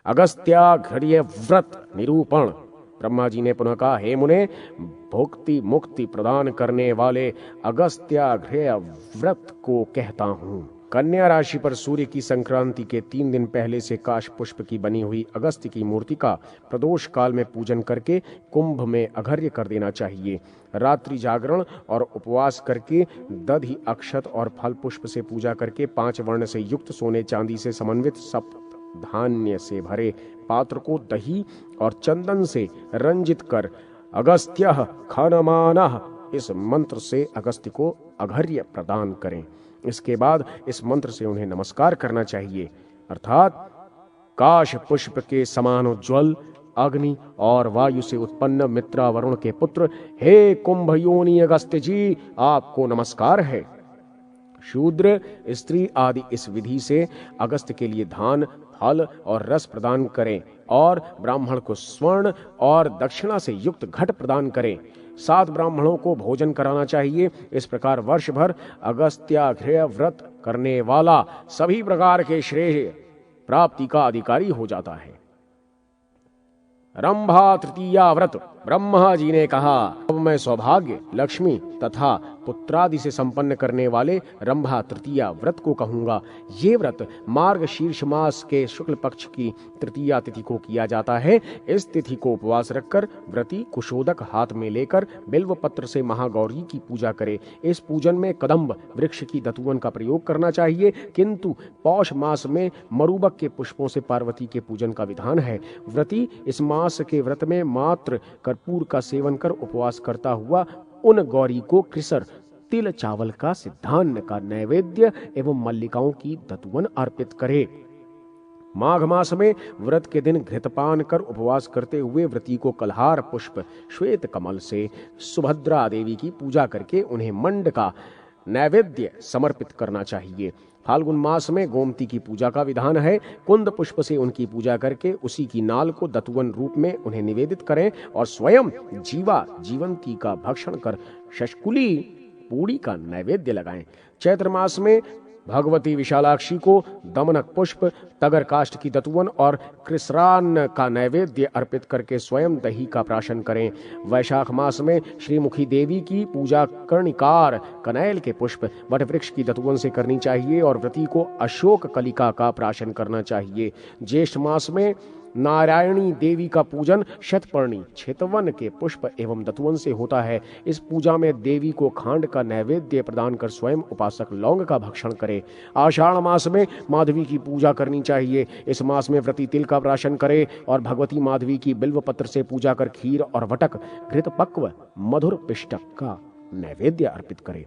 अगस्त्याघ्र्य व्रत निरूपण। ब्रह्मा जी ने पुनः कहा, हे मुने, भुक्ति मुक्ति प्रदान करने वाले अगस्त्याघ्र्य व्रत को कहता हूं। कन्या राशि पर सूर्य की संक्रांति के 3 दिन पहले से काश पुष्प की बनी हुई अगस्त्य की मूर्ति का प्रदोष काल में पूजन करके कुंभ में अघर्य कर देना चाहिए। रात्रि जागरण और उपवास करके दधि अक्षत और फल पुष्प से पूजा करके 5 वर्ण से युक्त सोने चांदी से समन्वित सप्त धान्य से भरे पात्र को दही और चंदन से रंजित कर अगस्त्यः खनमानः इस मंत्र से अगस्त्य को अघर्य प्रदान करें। इसके बाद इस मंत्र से उन्हें नमस्कार करना चाहिए, अर्थात काश पुष्प के समान उज्ज्वल अग्नि और वायु से उत्पन्न मित्रा वरुण के पुत्र, हे कुंभ योनि अगस्त्य जी, आपको नमस्कार है। शूद्र, स्त्री आदि इस विधि से अगस्त्य के लिए धान, फल और रस प्रदान करें और ब्राह्मण को स्वर्ण और दक्षिणा से युक्त घट प्रदान करें। 7 ब्राह्मणों को भोजन कराना चाहिए। इस प्रकार वर्ष भर अगस्त्याघ्र्य व्रत करने वाला सभी प्रकार के श्रेय प्राप्ति का अधिकारी हो जाता है। रंभा तृतीया व्रत। ब्रह्मा जी ने कहा, अब मैं सौभाग्य, लक्ष्मी तथा पुत्रादि से संपन्न करने वाले रंभा तृतीया व्रत को कहूंगा। ये व्रत मार्ग शीर्ष मास के शुक्ल पक्ष की तृतीया तिथि को किया जाता है। इस तिथि को उपवास रखकर व्रती कुशोदक हाथ में लेकर बिल्व पत्र से महागौरी की पूजा करे। इस पूजन में कदम्ब वृक्ष की दतुवन का प्रयोग करना चाहिए, किंतु पौष मास में मरुबक के पुष्पों से पार्वती के पूजन का विधान है। व्रती इस मास के व्रत में मात्र कर्पूर का सेवन कर उपवास करता हुआ उन गौरी को कृसर, तिल चावल का सिद्धान्न का नैवेद्य एवं मल्लिकाओं की दतुवन अर्पित करे। माघ मास में व्रत के दिन घृतपान कर उपवास करते हुए व्रती को कल्हार पुष्प श्वेत कमल से सुभद्रा देवी की पूजा करके उन्हें मंड का नैवेद्य समर्पित करना चाहिए। फाल्गुन मास में गोमती की पूजा का विधान है। कुंद पुष्प से उनकी पूजा करके उसी की नाल को दतुवन रूप में उन्हें निवेदित करें और स्वयं जीवा जीवंती का भक्षण कर शशकुली पूड़ी का नैवेद्य लगाएं। चैत्र मास में भगवती विशालाक्षी को दमनक पुष्प, तगर काष्ठ की दतुवन और कृसरान्न का नैवेद्य अर्पित करके स्वयं दही का प्राशन करें। वैशाख मास में श्रीमुखी देवी की पूजा कर्णिकार, कनैल के पुष्प, वट वृक्ष की दतुवन से करनी चाहिए और व्रती को अशोक कलिका का प्राशन करना चाहिए। ज्येष्ठ मास में नारायणी देवी का पूजन शतपर्णी, छेतवन के पुष्प एवं दतुवन से होता है। इस पूजा में देवी को खांड का नैवेद्य प्रदान कर स्वयं उपासक लौंग का भक्षण करे। आषाढ़ मास में माधवी की पूजा करनी चाहिए। इस मास में व्रती तिल का प्राशन करे और भगवती माधवी की बिल्व पत्र से पूजा कर खीर और वटक, घृत पक्व, मधुर पिष्टक का नैवेद्य अर्पित करे।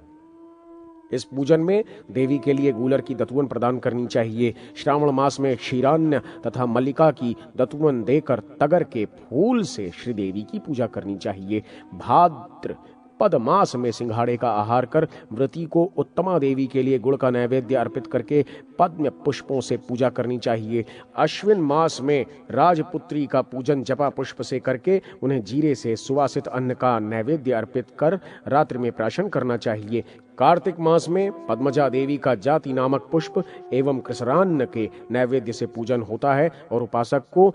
इस पूजन में देवी के लिए गूलर की दतुवन प्रदान करनी चाहिए। श्रावण मास में क्षीरान्न तथा मल्लिका की दतुवन देकर तगर के फूल से श्री देवी की पूजा करनी चाहिए। भाद्र पद मास में सिंघाड़े का आहार कर व्रती को उत्तमा देवी के लिए गुड़ का नैवेद्य अर्पित करके पद्म पुष्पों से पूजा करनी चाहिए। अश्विन मास में राजपुत्री का पूजन जपा पुष्प से करके उन्हें जीरे से सुवासित अन्न का नैवेद्य अर्पित कर रात्रि में प्राशन करना चाहिए। कार्तिक मास में पद्मजा देवी का जाति नामक पुष्प एवं कृसरान्न के नैवेद्य से पूजन होता है और उपासक को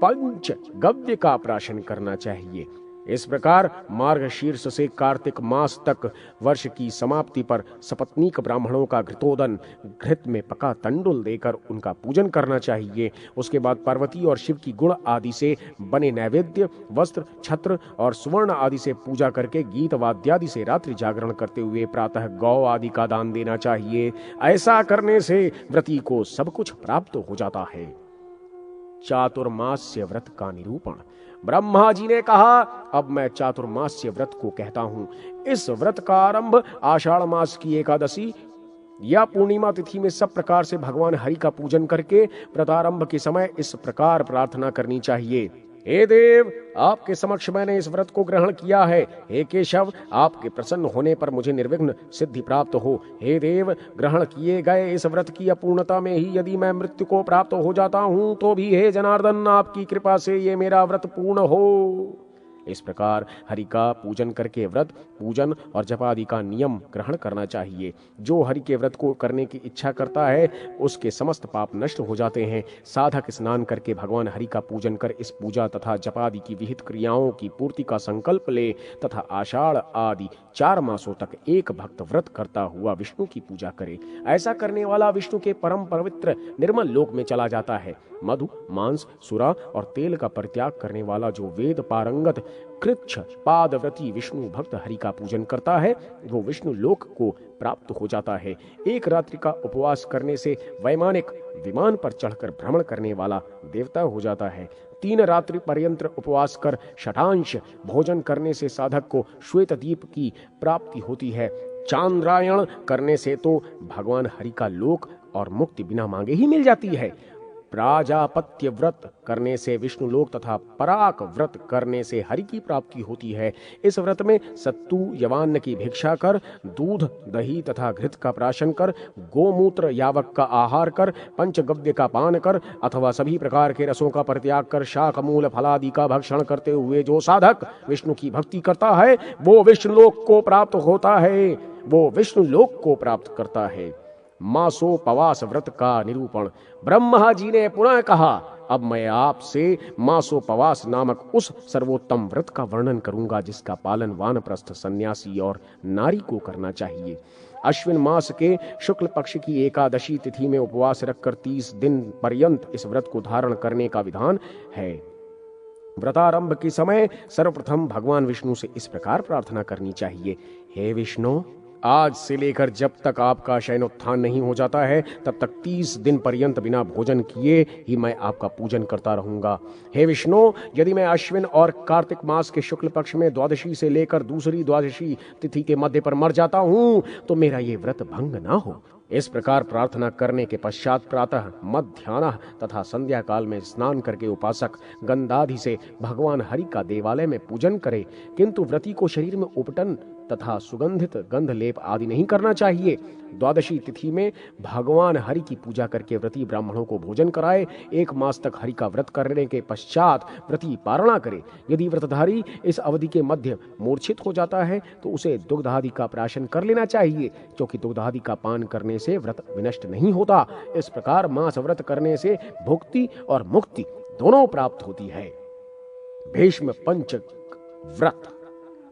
पंच गव्य का प्राशन करना चाहिए। इस प्रकार मार्गशीर्ष से कार्तिक मास तक वर्ष की समाप्ति पर सपत्नीक ब्राह्मणों का घृतोदन, घृत में पका तंडुल देकर उनका पूजन करना चाहिए। उसके बाद पार्वती और शिव की गुण आदि से बने नैवेद्य, वस्त्र, छत्र और सुवर्ण आदि से पूजा करके गीत वाद्यादि से रात्रि जागरण करते हुए प्रातः गौ आदि का दान देना चाहिए। ऐसा करने से व्रती को सब कुछ प्राप्त हो जाता है। चातुर्मास्य व्रत का निरूपण। ब्रह्मा जी ने कहा, अब मैं चातुर्मास्य व्रत को कहता हूं। इस व्रत का आरंभ आषाढ़ मास की एकादशी या पूर्णिमा तिथि में सब प्रकार से भगवान हरि का पूजन करके व्रतारंभ के समय इस प्रकार प्रार्थना करनी चाहिए। हे देव, आपके समक्ष मैंने इस व्रत को ग्रहण किया है। हे केशव, आपके प्रसन्न होने पर मुझे निर्विघ्न सिद्धि प्राप्त हो। हे देव, ग्रहण किए गए इस व्रत की अपूर्णता में ही यदि मैं मृत्यु को प्राप्त हो जाता हूँ तो भी हे जनार्दन, आपकी कृपा से ये मेरा व्रत पूर्ण हो। इस प्रकार हरि का पूजन करके व्रत, पूजन और जप आदि का नियम ग्रहण करना चाहिए। जो हरि के व्रत को करने की इच्छा करता है उसके समस्त पाप नष्ट हो जाते हैं। साधक स्नान करके भगवान हरि का पूजन कर इस पूजा तथा जप आदि की विहित क्रियाओं की पूर्ति का संकल्प ले तथा आषाढ़ आदि 4 मासों तक एक भक्त व्रत करता हुआ विष्णु की पूजा करे। ऐसा करने वाला विष्णु के परम पवित्र निर्मल लोक में चला जाता है। मधु, मांस, सुरा और तेल का परित्याग करने वाला जो वेद पारंगत कृच्छ पादव्रती विष्णु भक्त हरि का पूजन करता है वो विष्णु लोक को प्राप्त हो जाता है। एक रात्रि का उपवास करने से वैमानिक विमान पर चढ़कर भ्रमण करने वाला देवता हो जाता है। 3 रात्रि पर्यंत उपवास कर शठांश भोजन करने से साधक को श्वेत दीप की प्राप्ति होती है। चांद्रायण करने से तो भगवान हरि का लोक और मुक्ति बिना मांगे ही मिल जाती है। प्राजापत्य व्रत करने से विष्णु लोक तथा पराक व्रत करने से हरि की प्राप्ति होती है। इस व्रत में सत्तू यवान्न की भिक्षा कर, दूध, दही तथा घृत का प्राशन कर, गोमूत्र यावक का आहार कर, पंचगव्य का पान कर अथवा सभी प्रकार के रसों का परित्याग कर शाक मूल फलादि का भक्षण करते हुए जो साधक विष्णु की भक्ति करता है वो विष्णु लोक को प्राप्त होता है, वो विष्णु लोक को प्राप्त करता है। मासोपवास व्रत का निरूपण। ब्रह्मा जी ने पुनः कहा, अब मैं आपसे मासोपवास नामक उस सर्वोत्तम व्रत का वर्णन करूंगा जिसका पालन वानप्रस्थ सन्यासी और नारी को करना चाहिए। अश्विन मास के शुक्ल पक्ष की एकादशी तिथि में उपवास रखकर 30 दिन पर्यंत इस व्रत को धारण करने का विधान है। व्रतारंभ के समय सर्वप्रथम भगवान विष्णु से इस प्रकार प्रार्थना करनी चाहिए, हे विष्णु, आज से लेकर जब तक आपका शयनोत्थान नहीं हो जाता है तब तक 30 दिन पर्यंत बिना भोजन किए ही मैं आपका पूजन करता रहूंगा। हे विष्णु, यदि मैं अश्विन और कार्तिक मास के शुक्ल पक्ष में द्वादशी से लेकर दूसरी द्वादशी तिथि के मध्य पर मर जाता हूं तो मेरा ये व्रत भंग ना हो। इस प्रकार प्रार्थना करने के पश्चात प्रातः, मध्याह्न तथा संध्या काल में स्नान करके उपासक गंधादि से भगवान हरि का देवालय में पूजन करे, किंतु व्रती को शरीर में उपटन तथा सुगंधित गंध लेप आदि नहीं करना चाहिए। द्वादशी तिथि में भगवान हरि की पूजा करके व्रती ब्राह्मणों को भोजन कराए। 1 मास तक हरि का व्रत करने के पश्चात व्रती पारणा करे। यदि व्रतधारी इस अवधि के मध्य मूर्छित हो जाता है तो उसे दुग्ध आदि का प्राशन कर लेना चाहिए, क्योंकि दुग्ध आदि का पान करने से व्रत विनष्ट नहीं होता। इस प्रकार मास व्रत करने से भुक्ति और मुक्ति दोनों प्राप्त होती है। भीष्म पंचक व्रत।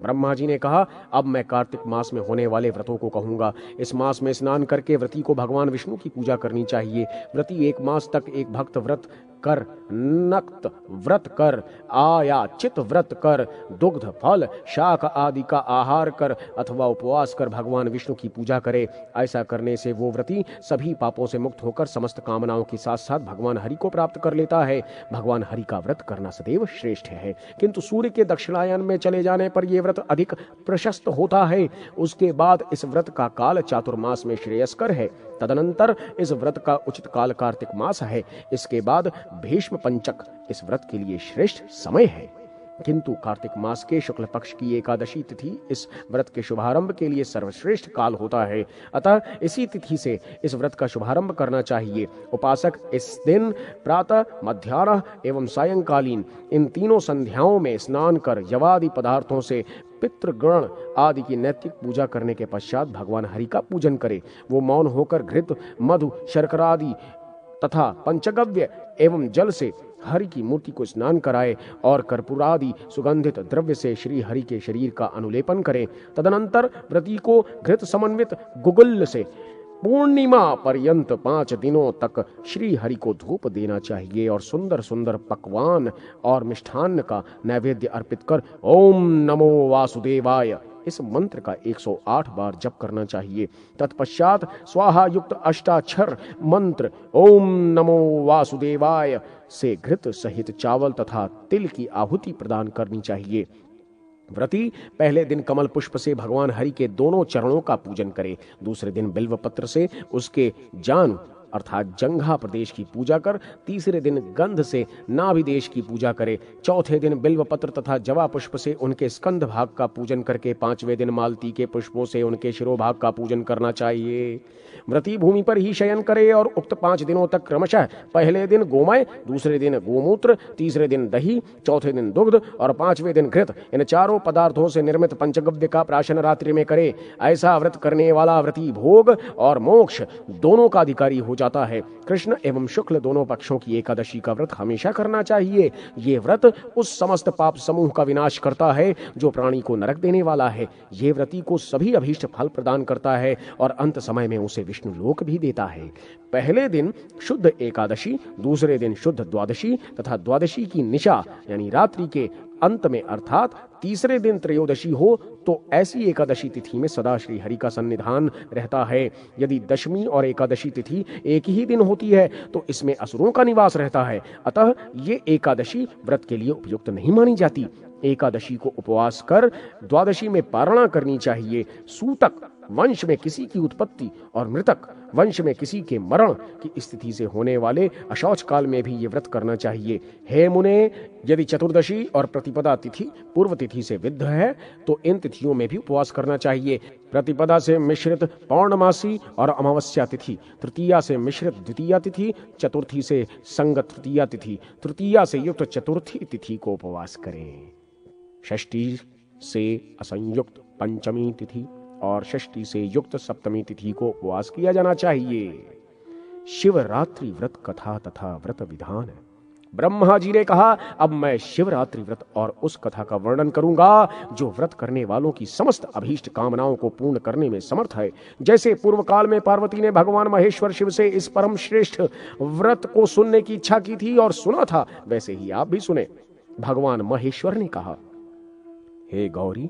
ब्रह्मा जी ने कहा, अब मैं कार्तिक मास में होने वाले व्रतों को कहूंगा। इस मास में स्नान करके व्रती को भगवान विष्णु की पूजा करनी चाहिए। व्रती 1 मास तक एक भक्त व्रत कर, नक्त व्रत कर, आयाचित व्रत कर, दुग्ध, फल, शाक आदि का आहार कर अथवा उपवास कर भगवान विष्णु की पूजा करे। ऐसा करने से वो व्रती सभी पापों से मुक्त होकर समस्त कामनाओं के साथ साथ भगवान हरि को प्राप्त कर लेता है। भगवान हरि का व्रत करना सदैव श्रेष्ठ है, किंतु सूर्य के दक्षिणायन में चले जाने पर यह व्रत अधिक प्रशस्त होता है। उसके बाद इस व्रत का काल चातुर्मास में श्रेयस्कर है। तदनंतर इस व्रत का उचित काल कार्तिक मास है। इसके बाद भीष्म पंचक इस व्रत के लिए श्रेष्ठ समय है, किंतु कार्तिक मास के शुक्ल पक्ष की एकादशी तिथि इस व्रत के शुभारंभ के लिए सर्वश्रेष्ठ काल होता है। अतः इसी तिथि से इस व्रत का शुभारंभ करना चाहिए। उपासक इस दिन प्रातः, मध्याह्न एवं सायंकालीन इन तीनों संध्याओं में स्नान कर यवादि पदार्थों से पितृगण आदि की नैतिक पूजा करने के पश्चात भगवान हरि का पूजन करे। वो मौन होकर घृत, मधु, शर्करा आदि तथा पंचगव्य एवं जल से हरि की मूर्ति को स्नान कराए और कर्पूरादि सुगंधित द्रव्य से श्री हरि के शरीर का अनुलेपन करें। तदनंतर व्रती को घृत समन्वित गुगुल से पूर्णिमा पर्यंत 5 दिनों तक श्री हरि को धूप देना चाहिए और सुंदर सुंदर पकवान और मिष्ठान्न का नैवेद्य अर्पित कर ओम नमो वासुदेवाय इस मंत्र का 108 बार जप करना चाहिए। तत्पश्चात स्वाहा युक्त अष्टाक्षर मंत्र ओम नमो वासुदेवाय से घृत सहित चावल तथा तिल की आहुति प्रदान करनी चाहिए। व्रती पहले दिन कमल पुष्प से भगवान हरि के दोनों चरणों का पूजन करे। दूसरे दिन बिल्व पत्र से उसके जानु अर्थात जंघा प्रदेश की पूजा कर तीसरे दिन गंध से नाभि देश की पूजा करे। चौथे दिन बिल्व पत्र तथा जवा पुष्प से उनके स्कंध भाग का पूजन करके पांचवें दिन मालती के पुष्पों से उनके शिरोभाग का पूजन करना चाहिए। व्रती भूमि पर ही शयन करे और उक्त 5 दिनों तक क्रमशः पहले दिन गोमय, दूसरे दिन गोमूत्र, तीसरे दिन दही, चौथे दिन दुग्ध और 5वें दिन घृत, इन चारों पदार्थों से निर्मित पंचगव्य का प्राशन रात्रि में करे। ऐसा व्रत करने वाला व्रती भोग और मोक्ष दोनों का अधिकारी हो जाता है। कृष्ण एवं शुक्ल दोनों पक्षों की एकादशी का व्रत हमेशा करना चाहिए। ये व्रत उस समस्त पाप समूह का विनाश करता है जो प्राणी को नरक देने वाला है। ये व्रती को सभी अभीष्ट फल प्रदान करता है और अंत समय में उसे विष्णु लोक भी देता है। पहले दिन शुद्ध एकादशी, दूसरे दिन शुद्ध द्वादशी तथा द्वादशी की निशा यानी रात्रि के अंत में अर्थात तीसरे दिन त्रयोदशी हो तो ऐसी एकादशी तिथि में सदा श्री हरि का सन्निधान रहता है। यदि दशमी और एकादशी तिथि एक ही दिन होती है तो इसमें असुरों का निवास रहता है। अतः ये एकादशी व्रत के लिए उपयुक्त नहीं मानी जाती। एकादशी को उपवास कर द्वादशी में पारणा करनी चाहिए। सूतक वंश में किसी की उत्पत्ति और मृतक वंश में किसी के मरण की स्थिति से होने वाले अशौच काल में भी ये व्रत करना चाहिए। हे मुने, यदि चतुर्दशी और प्रतिपदा तिथि पूर्व तिथि से विद्ध है तो इन तिथियों में भी उपवास करना चाहिए। प्रतिपदा से मिश्रित पौर्णमासी और अमावस्या तिथि, तृतीया से मिश्रित द्वितीया तिथि, चतुर्थी से संगत तृतीया तिथि, तृतीया से युक्त चतुर्थी तिथि को उपवास करें। षष्ठी से असंयुक्त पंचमी तिथि और षष्ठी से युक्त सप्तमी तिथि को उपवास किया जाना चाहिए। शिवरात्रि व्रत कथा तथा व्रत विधान। ब्रह्मा जी ने कहा, अब मैं शिवरात्रि व्रत और उस कथा का वर्णन करूंगा जो व्रत करने वालों की समस्त अभीष्ट कामनाओं को पूर्ण करने में समर्थ है। जैसे पूर्व काल में पार्वती ने भगवान महेश्वर शिव से इस परम श्रेष्ठ व्रत को सुनने की इच्छा की थी और सुना था, वैसे ही आप भी सुने। भगवान महेश्वर ने कहा, हे गौरी,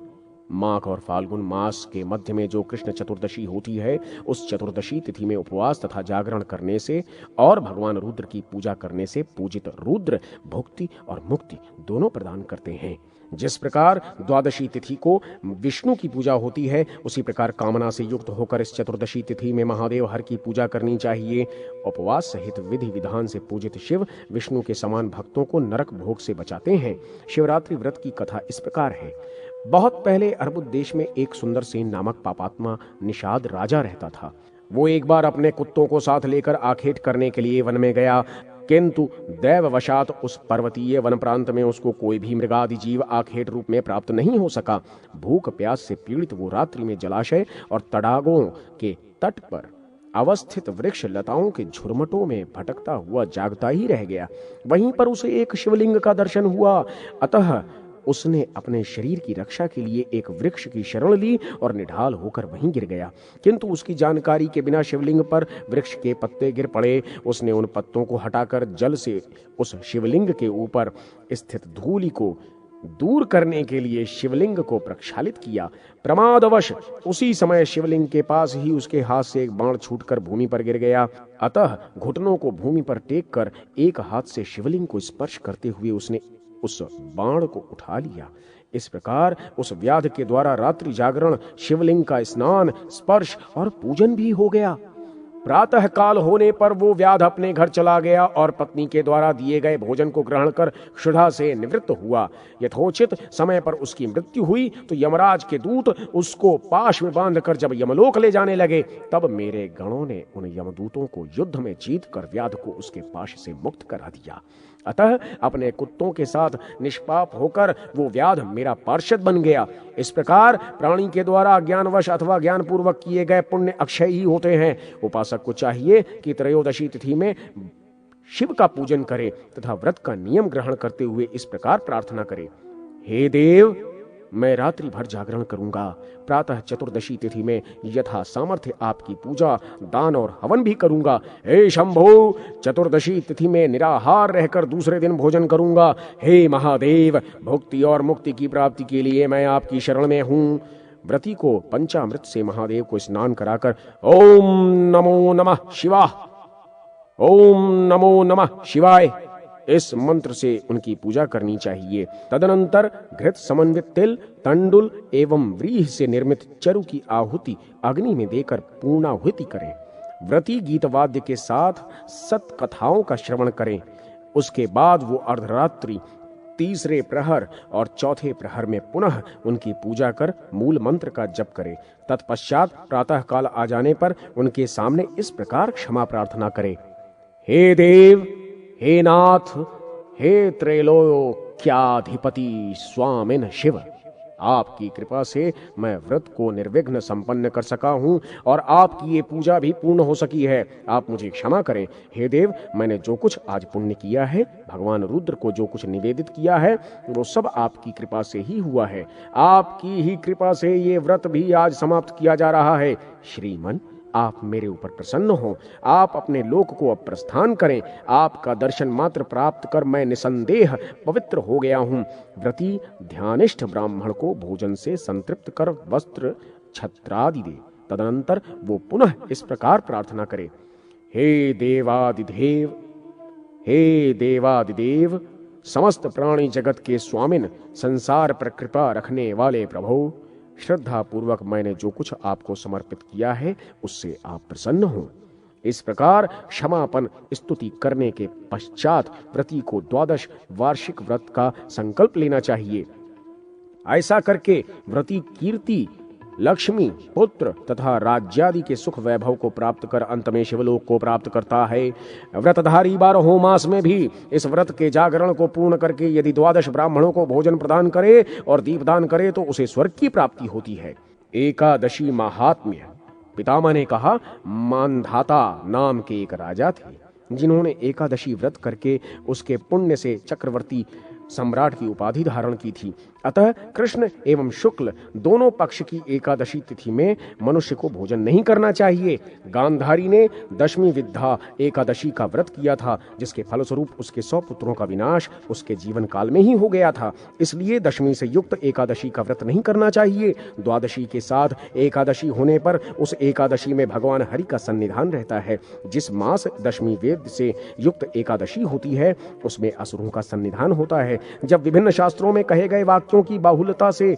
माघ और फाल्गुन मास के मध्य में जो कृष्ण चतुर्दशी होती है उस चतुर्दशी तिथि में उपवास तथा जागरण करने से और भगवान रुद्र की पूजा करने से पूजित रुद्र भुक्ति और मुक्ति दोनों प्रदान करते हैं। जिस प्रकार द्वादशी तिथि को विष्णु की पूजा होती है उसी प्रकार कामना से युक्त होकर इस चतुर्दशी तिथि में महादेव हर की पूजा करनी चाहिए। उपवास सहित विधि विधान से पूजित शिव विष्णु के समान भक्तों को नरक भोग से बचाते हैं। शिवरात्रि व्रत की कथा इस प्रकार है। बहुत पहले अरबुद देश में एक सुंदर सेन नामक पापात्मा निषाद राजा रहता था। वो एक बार अपने कुत्तों को साथ लेकर आखेट करने के लिए वन में गया, किंतु दैववशात उस पर्वतीय वन प्रांत में उसको कोई भी मृगादि जीव आखेट रूप में प्राप्त नहीं हो सका। भूख प्यास से पीड़ित वो रात्रि में जलाशय और तड़ागों के तट पर अवस्थित वृक्ष लताओं के झुरमटों में भटकता हुआ जागता ही रह गया। वहीं पर उसे एक शिवलिंग का दर्शन हुआ। अतः उसने अपने शरीर की रक्षा के लिए एक वृक्ष की शरण ली और निढाल होकर वहीं गिर गया। किंतु उसकी जानकारी के बिना शिवलिंग पर वृक्ष के पत्ते गिर पड़े। उसने उन पत्तों को हटाकर जल से उस शिवलिंग के ऊपर स्थित धूलि को दूर करने के लिए शिवलिंग को प्रक्षालित किया। प्रमादवश उसी समय शिवलिंग के पास ही उसके हाथ से एक बाण छूटकर भूमि पर गिर गया। अतः घुटनों को भूमि पर टेक कर एक हाथ से शिवलिंग को स्पर्श करते हुए उसने उस बाण को उठा लिया। इस प्रकार उस व्याध के द्वारा रात्रि जागरण, शिवलिंग का स्नान, स्पर्श और पूजन भी हो गया। प्रातः काल होने पर वो व्याध अपने घर चला गया और पत्नी के द्वारा दिए गए भोजन को ग्रहण कर क्षुधा से निवृत्त हुआ। यथोचित समय पर उसकी मृत्यु हुई तो यमराज के दूत उसको पाश में बांधकर जब यमलोक ले जाने लगे तब मेरे गणों ने उन यमदूतों को युद्ध में जीत कर व्याध को उसके पाश से मुक्त करा दिया। अतः अपने कुत्तों के साथ निष्पाप होकर वो व्याध मेरा पार्षद बन गया। इस प्रकार प्राणी के द्वारा ज्ञानवश अथवा ज्ञान पूर्वक किए गए पुण्य अक्षय ही होते हैं। उपासक को चाहिए कि त्रयोदशी तिथि में शिव का पूजन करे तथा व्रत का नियम ग्रहण करते हुए इस प्रकार प्रार्थना करे, हे देव, मैं रात्रि भर जागरण करूंगा। प्रातः चतुर्दशी तिथि में यथा सामर्थ्य आपकी पूजा, दान और हवन भी करूंगा। हे शंभो, चतुर्दशी तिथि में निराहार रहकर दूसरे दिन भोजन करूंगा। हे महादेव, भुक्ति और मुक्ति की प्राप्ति के लिए मैं आपकी शरण में हूं। व्रती को पंचामृत से महादेव को स्नान कराकर ओम नमो नमः शिवाय, ओम नमो नमः शिवाय इस मंत्र से उनकी पूजा करनी चाहिए। तदनंतर घृत समन्वित तिल, तंडुल एवं व्रीहि से निर्मित चरु की आहुति अग्नि में देकर पूर्णाहुति करें। व्रती गीत वाद्य के साथ सत कथाओं का श्रवण करें। उसके बाद वो अर्धरात्रि, तीसरे प्रहर और चौथे प्रहर में पुनः उनकी पूजा कर मूल मंत्र का जप करें। तत्पश्चात प्रातः काल आ जाने पर उनके सामने इस प्रकार क्षमा प्रार्थना करें। हे देव, हे नाथ, हे त्रैलोक्याधिपति स्वामिन शिव, आपकी कृपा से मैं व्रत को निर्विघ्न संपन्न कर सका हूं और आपकी ये पूजा भी पूर्ण हो सकी है। आप मुझे क्षमा करें। हे देव, मैंने जो कुछ आज पुण्य किया है, भगवान रुद्र को जो कुछ निवेदित किया है, वो सब आपकी कृपा से ही हुआ है। आपकी ही कृपा से ये व्रत भी आज समाप्त किया जा रहा है। श्रीमन, आप मेरे ऊपर प्रसन्न हो। आप अपने लोक को अब प्रस्थान करें। आपका दर्शन मात्र प्राप्त कर मैं निसंदेह पवित्र हो गया हूं। व्रती ध्यानिष्ठ ब्राह्मण को भोजन से संतृप्त कर वस्त्र छत्रादि दे। तदनंतर वो पुनः इस प्रकार प्रार्थना करे। हे देवादिदेव, हे देवादिदेव, समस्त प्राणी जगत के स्वामिन, संसार पर कृपा रखने वाले प्रभु, श्रद्धा पूर्वक मैंने जो कुछ आपको समर्पित किया है उससे आप प्रसन्न हो। इस प्रकार क्षमापन स्तुति करने के पश्चात व्रती को 12 वार्षिक व्रत का संकल्प लेना चाहिए। ऐसा करके व्रती कीर्ति, लक्ष्मी, पुत्र तथा राज्यादि के सुख वैभव को प्राप्त कर अंत में शिवलोक को प्राप्त करता है। व्रतधारी 12 मास में भी इस व्रत के जागरण को पूर्ण करके यदि 12 ब्राह्मणों को भोजन प्रदान करे और दीपदान करे तो उसे स्वर्ग की प्राप्ति होती है। एकादशी महात्म्य। पितामह ने कहा, मानधाता नाम के एक राजा थे जिन्होंने एकादशी व्रत करके उसके पुण्य से चक्रवर्ती सम्राट की उपाधि धारण की थी। अतः कृष्ण एवं शुक्ल दोनों पक्ष की एकादशी तिथि में मनुष्य को भोजन नहीं करना चाहिए। गांधारी ने दशमी विद्या एकादशी का व्रत किया था, जिसके फलस्वरूप उसके 100 पुत्रों का विनाश उसके जीवन काल में ही हो गया था। इसलिए दशमी से युक्त एकादशी का व्रत नहीं करना चाहिए। द्वादशी के साथ एकादशी होने पर उस एकादशी में भगवान हरि का सन्निधान रहता है। जिस मास दशमी वेद से युक्त एकादशी होती है उसमें असुरों का सन्निधान होता है। जब विभिन्न शास्त्रों में कहे गए वाक्यों की बाहुल्यता से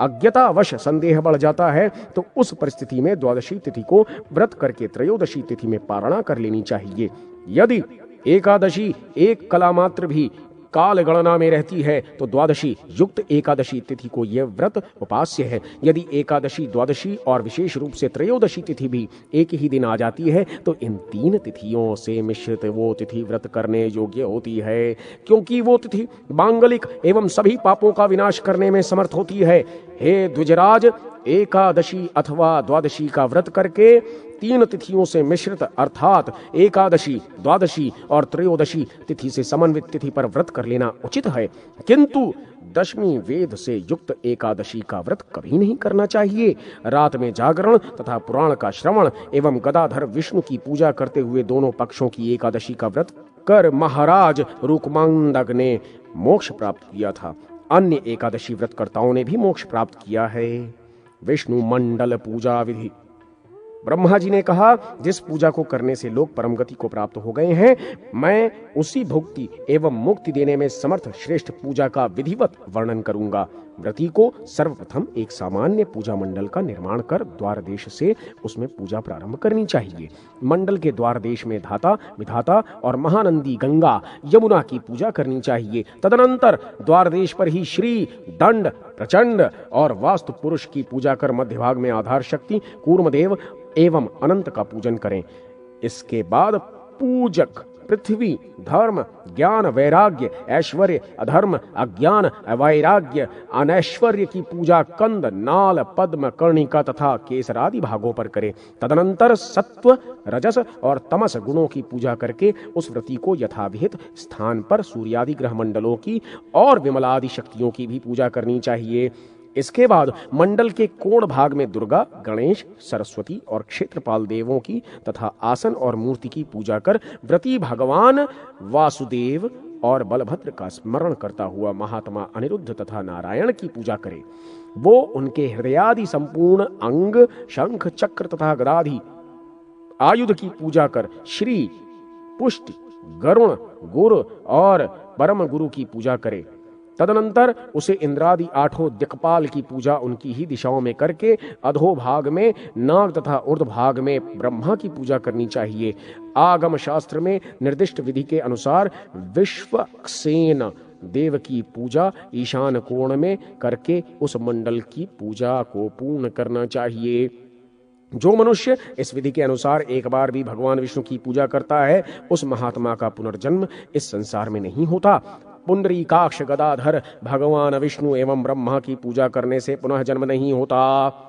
अज्ञतावश संदेह बढ़ जाता है तो उस परिस्थिति में द्वादशी तिथि को व्रत करके त्रयोदशी तिथि में पारणा कर लेनी चाहिए। यदि एकादशी एक कला मात्र भी काल गणना में रहती है तो द्वादशी युक्त एकादशी तिथि को यह व्रत उपास्य है। यदि एकादशी, द्वादशी और विशेष रूप से त्रयोदशी तिथि भी एक ही दिन आ जाती है तो इन 3 तिथियों से मिश्रित वो तिथि व्रत करने योग्य होती है, क्योंकि वो तिथि मांगलिक एवं सभी पापों का विनाश करने में समर्थ होती है। हे द्विजराज, एकादशी अथवा द्वादशी का व्रत करके 3 तिथियों से मिश्रित अर्थात एकादशी, द्वादशी और त्रयोदशी तिथि से समन्वित तिथि पर व्रत कर लेना उचित है, किंतु दशमी वेद से युक्त एकादशी का व्रत कभी नहीं करना चाहिए। रात में जागरण तथा पुराण का श्रवण एवं गदाधर विष्णु की पूजा करते हुए दोनों पक्षों की एकादशी का व्रत कर महाराज रुक्मांडक ने मोक्ष प्राप्त किया था। अन्य एकादशी व्रतकर्ताओं ने भी मोक्ष प्राप्त किया है। विष्णु मंडल पूजा विधि। ब्रह्मा जी ने कहा, जिस पूजा को करने से लोग परम गति को प्राप्त हो गए हैं, मैं उसी भुक्ति एवं मुक्ति देने में समर्थ श्रेष्ठ पूजा का विधिवत वर्णन करूंगा। व्रती को सर्वप्रथम एक सामान्य पूजा मंडल का निर्माण कर द्वार देश से उसमें पूजा प्रारंभ करनी चाहिए। मंडल के द्वार देश में धाता, विधाता और महानंदी गंगा, यमुना की पूजा करनी चाहिए। तदनंतर द्वार देश पर ही श्री, दंड, प्रचंड और वास्तु पुरुष की पूजा कर मध्य भाग में आधार शक्ति, कूर्मदेव एवं अनंत का पूजन करें। इसके बाद पूजक पृथ्वी, धर्म, ज्ञान, वैराग्य, ऐश्वर्य, अधर्म, अज्ञान, अवैराग्य, अनैश्वर्य की पूजा कंद, नाल, पद्म, कर्णिका तथा केसर आदि भागों पर करे। तदनंतर सत्व, रजस और तमस गुणों की पूजा करके उस व्रती को यथाविहित स्थान पर सूर्यादि ग्रह मंडलों की और विमलादि शक्तियों की भी पूजा करनी चाहिए। इसके बाद मंडल के कोण भाग में दुर्गा, गणेश, सरस्वती और क्षेत्रपाल देवों की तथा आसन और मूर्ति की पूजा कर व्रती भगवान वासुदेव और बलभद्र का स्मरण करता हुआ महात्मा अनिरुद्ध तथा नारायण की पूजा करे। वो उनके हृदयादि संपूर्ण अंग, शंख, चक्र तथा गदादि आयुध की पूजा कर श्री, पुष्टि, गरुण, गुरु और परम गुरु की पूजा करे। तदनंतर उसे इंद्रादि 8 दिक्पाल की पूजा उनकी ही दिशाओं में करके अधोभाग में नाग तथा ऊर्ध्वभाग में ब्रह्मा की पूजा करनी चाहिए। आगम शास्त्र में निर्दिष्ट विधि के अनुसार विश्वक्सेन देव की पूजा ईशान कोण में करके उस मंडल की पूजा को पूर्ण करना चाहिए। जो मनुष्य इस विधि के अनुसार एक बार भी भगवान विष्णु की पूजा करता है, उस महात्मा का पुनर्जन्म इस संसार में नहीं होता। पुंडरीकाक्ष गदाधर भगवान विष्णु एवं ब्रह्मा की पूजा करने से पुनः जन्म नहीं होता।